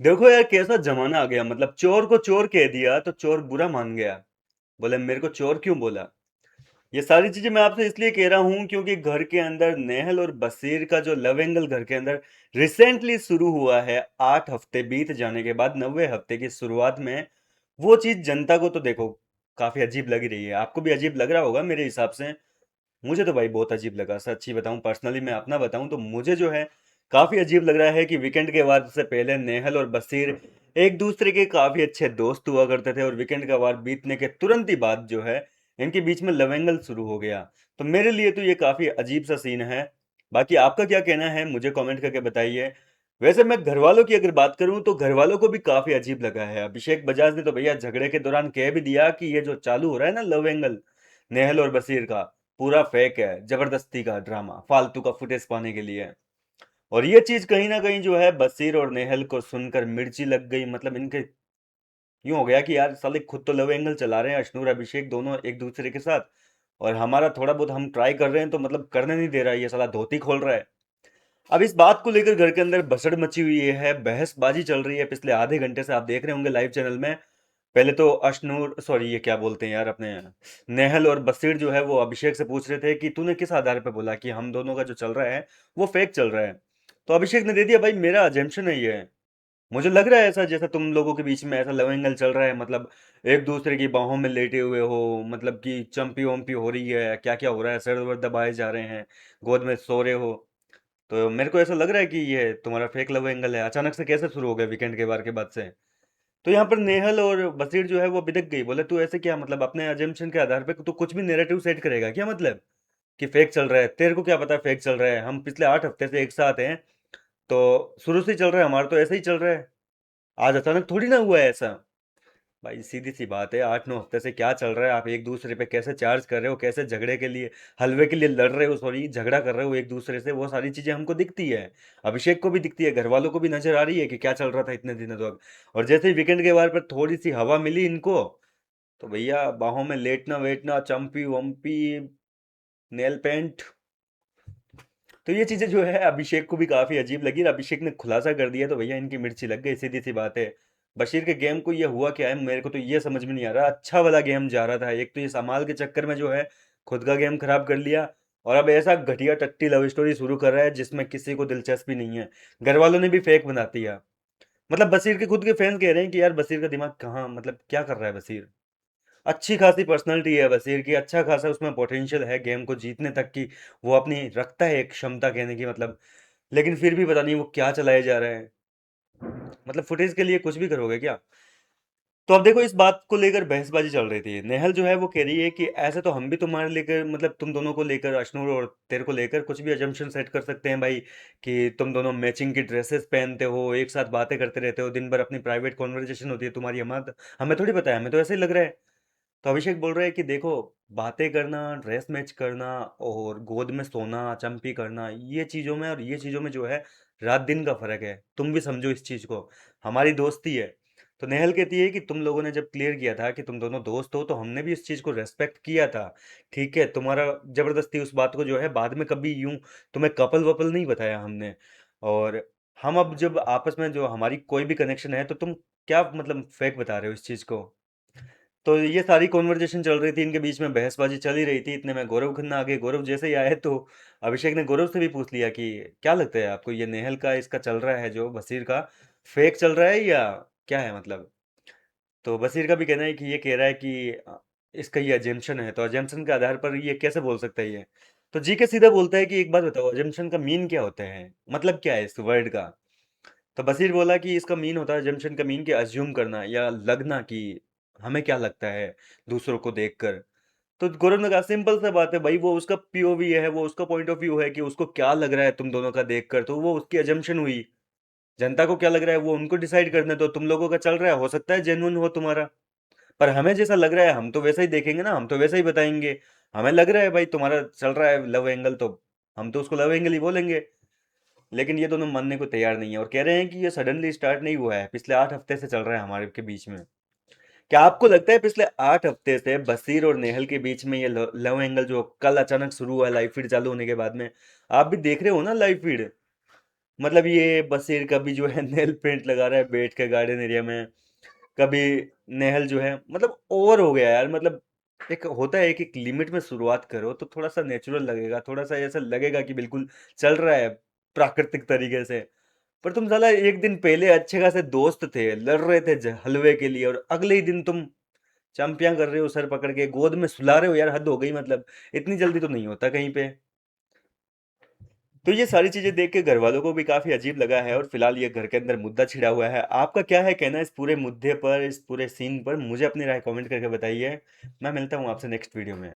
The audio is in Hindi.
देखो यार कैसा जमाना आ गया, मतलब चोर को चोर कह दिया तो चोर बुरा मान गया। बोले मेरे को चोर क्यों बोला। ये सारी चीजें मैं आपसे इसलिए कह रहा हूँ क्योंकि घर के अंदर नेहल और बसीर का जो लव एंगल घर के अंदर रिसेंटली शुरू हुआ है, 8 हफ्ते बीत जाने के बाद 90 हफ्ते की शुरुआत में, वो चीज जनता को तो देखो काफी अजीब लग रही है। आपको भी अजीब लग रहा होगा मेरे हिसाब से। मुझे तो भाई बहुत अजीब लगा, सच्ची बताऊं, पर्सनली मैं अपना बताऊं तो मुझे जो है काफी अजीब लग रहा है कि वीकेंड के वार से पहले नेहल और बसीर एक दूसरे के काफी अच्छे दोस्त हुआ करते थे, और वीकेंड का वार बीतने के तुरंत ही बाद जो है इनके बीच में लवेंगल शुरू हो गया। तो मेरे लिए तो ये काफी अजीब सा सीन है। बाकी आपका क्या कहना है मुझे कमेंट करके बताइए। वैसे मैं घर वालों की अगर बात करूं तो घर वालों को भी काफी अजीब लगा है। अभिषेक बजाज ने तो भैया झगड़े के दौरान कह भी दिया कि ये जो चालू हो रहा है ना लव एंगल नेहल और बसीर का, पूरा फेक है, जबरदस्ती का ड्रामा, फालतू का फुटेज पाने के लिए। और ये चीज कहीं ना कहीं जो है बसीर और नेहल को सुनकर मिर्ची लग गई, मतलब इनके यूं हो गया कि यार साले खुद तो लव एंगल चला रहे हैं अशनूर अभिषेक दोनों एक दूसरे के साथ, और हमारा थोड़ा बहुत हम ट्राई कर रहे हैं तो मतलब करने नहीं दे रहा है, ये साला धोती खोल रहा है। अब इस बात को लेकर घर के अंदर भसड़ मची हुई है, बहसबाजी चल रही है पिछले आधे घंटे से, आप देख रहे होंगे लाइव चैनल में। पहले तो अशनूर सॉरी ये क्या बोलते हैं यार अपने, नेहल और बसीर जो है वो अभिषेक से पूछ रहे थे कि तूने किस आधार पे बोला कि हम दोनों का जो चल रहा है वो फेक चल रहा है। तो अभिषेक ने दे दिया भाई मेरा अजम्पशन है ये, मुझे लग रहा है ऐसा जैसा तुम लोगों के बीच में ऐसा लव एंगल चल रहा है, मतलब एक दूसरे की बाहों में लेटे हुए हो, मतलब कि चंपी वम्पी हो रही है, क्या क्या हो रहा है, सर वर दबाए जा रहे हैं, गोद में सो रहे हो। तो मेरे को ऐसा लग रहा है कि ये तुम्हारा फेक लव एंगल है। अचानक से कैसे शुरू हो गया वीकेंड के बार के बाद से। तो यहाँ पर नेहल और बसीर जो है वो बिदक गई, बोले तू ऐसे क्या, मतलब अपने अजम्पशन के आधार पे तू कुछ भी नैरेटिव सेट करेगा क्या, मतलब कि फेक चल रहा है, तेरे को क्या पता फेक चल रहा है, हम पिछले 8 हफ्ते से एक साथ हैं, तो शुरू से ही चल रहा है, हमारा तो ऐसे ही चल रहा है, आज अचानक थोड़ी ना हुआ है ऐसा। भाई सीधी सी बात है, 8 9 हफ्ते से क्या चल रहा है, आप एक दूसरे पे कैसे चार्ज कर रहे हो, कैसे झगड़े के लिए, हलवे के लिए लड़ रहे हो, सॉरी झगड़ा कर रहे हो एक दूसरे से, वो सारी चीजें हमको दिखती है, अभिषेक को भी दिखती है, घर वालों को भी नजर आ रही है कि क्या चल रहा था इतने दिनों तक। और जैसे ही वीकेंड के बार पर थोड़ी सी हवा मिली इनको, तो भैया बाहों में लेटना वेटना, चंपी वम्पी, नेल पेंट। तो ये चीजें जो है अभिषेक को भी काफी अजीब लगी, और अभिषेक ने खुलासा कर दिया तो भैया इनकी मिर्ची लग गई, सीधी सी बात है। बशीर के गेम को ये हुआ क्या है मेरे को तो ये समझ में नहीं आ रहा। अच्छा वाला गेम जा रहा था, एक तो ये समाल के चक्कर में जो है खुद का गेम खराब कर लिया, और अब ऐसा घटिया टट्टी लव स्टोरी शुरू कर रहा है जिसमें किसी को दिलचस्पी नहीं है। घर वालों ने भी फेक बना दिया, मतलब बशीर के खुद के फैंस कह रहे हैं कि यार बशीर का दिमाग कहाँ, मतलब क्या कर रहा है बशीर। अच्छी खासी पर्सनालिटी है वजीर की, अच्छा खासा उसमें पोटेंशियल है गेम को जीतने तक की, वो अपनी रखता है एक क्षमता कहने की मतलब, लेकिन फिर भी पता नहीं वो क्या चलाए जा रहे हैं, मतलब फुटेज के लिए कुछ भी करोगे क्या। तो अब देखो इस बात को लेकर बहसबाजी चल रही थी, नेहल जो है वो कह रही है कि ऐसे तो हम भी तुम्हारे लेकर, मतलब तुम दोनों को लेकर, अशनूर और तेरे को लेकर कुछ भी अजम्पशन सेट कर सकते हैं भाई, कि तुम दोनों मैचिंग की ड्रेसेस पहनते हो, एक साथ बातें करते रहते हो, दिन भर अपनी प्राइवेट कॉन्वर्जेशन होती है तुम्हारी, हमारा हमें थोड़ी पता है, हमें तो ऐसे ही लग रहा है। तो अभिषेक बोल रहे हैं कि देखो, बातें करना, ड्रेस मैच करना, और गोद में सोना, चंपी करना, ये चीज़ों में और ये चीज़ों में जो है रात दिन का फर्क है, तुम भी समझो इस चीज़ को, हमारी दोस्ती है। तो नेहल कहती है कि तुम लोगों ने जब क्लियर किया था कि तुम दोनों दोस्त हो तो हमने भी इस चीज़ को रेस्पेक्ट किया था, ठीक है, तुम्हारा जबरदस्ती उस बात को जो है बाद में कभी यूं तुम्हें कपल वपल नहीं बताया हमने। और हम अब जब आपस में जो हमारी कोई भी कनेक्शन है तो तुम क्या मतलब फेक बता रहे हो इस चीज़ को। तो ये सारी कॉन्वर्जेशन चल रही थी, इनके बीच में बहसबाजी चल ही रही थी, इतने में गौरव खन्ना आ गए। गौरव जैसे ही आए तो अभिषेक ने गौरव से भी पूछ लिया कि क्या लगता है आपको, ये नेहल का इसका चल रहा है जो बसीर का फेक चल रहा है या क्या है मतलब। तो बसीर का भी कहना है कि ये कह रहा है कि इसका ये अजम्पशन है, तो अजम्पशन के आधार पर ये कैसे बोल सकता है ये। तो जी के सीधा बोलता है कि एक बात बताओ, अजम्पशन का मीन क्या होता है, मतलब क्या है इस वर्ड का। तो बशीर बोला कि इसका मीन होता है, जमशन का मीन, कि अज्यूम करना या लगना, कि हमें क्या लगता है दूसरों को देखकर। तो गौरव ने कहा सिंपल सा बात है भाई, वो उसका पीओवी है, वो उसका पॉइंट ऑफ व्यू है कि उसको क्या लग रहा है तुम दोनों का देखकर, तो वो उसकी अजम्पशन हुई। जनता को क्या लग रहा है वो उनको डिसाइड करने दो, तुम लोगों का चल रहा है, हो सकता है जेन्युइन हो तुम्हारा, पर हमें जैसा लग रहा है हम तो वैसा ही देखेंगे ना, हम तो वैसा ही बताएंगे। हमें लग रहा है भाई तुम्हारा चल रहा है लव एंगल, तो हम तो उसको लव एंगल ही बोलेंगे। लेकिन ये दोनों मानने को तैयार नहीं है और कह रहे हैं कि ये सडनली स्टार्ट नहीं हुआ है, पिछले 8 हफ्ते से चल रहा है हमारे के बीच में। क्या आपको लगता है पिछले 8 हफ्ते से बसीर और नेहल के बीच में ये लव एंगल जो कल अचानक शुरू हुआ लाइव फीड चालू होने के बाद में, आप भी देख रहे हो ना लाइव फीड, मतलब ये बशीर कभी जो है नेल पेंट लगा रहा है बैठ के गार्डन एरिया में, कभी नेहल जो है मतलब ओवर हो गया यार। मतलब एक होता है कि एक लिमिट में शुरुआत करो तो थोड़ा सा नेचुरल लगेगा, थोड़ा सा ऐसा लगेगा कि बिल्कुल चल रहा है प्राकृतिक तरीके से। पर तुम साला एक दिन पहले अच्छे खासे दोस्त थे, लड़ रहे थे हलवे के लिए, और अगले ही दिन तुम चंपियां कर रहे हो, सर पकड़ के गोद में सुला रहे हो। यार हद हो गई, मतलब इतनी जल्दी तो नहीं होता कहीं पे। तो ये सारी चीजें देख के घर वालों को भी काफी अजीब लगा है, और फिलहाल ये घर के अंदर मुद्दा छिड़ा हुआ है। आपका क्या है कहना इस पूरे मुद्दे पर, इस पूरे सीन पर? मुझे अपनी राय कमेंट करके बताइए। मैं मिलता हूँ आपसे नेक्स्ट वीडियो में।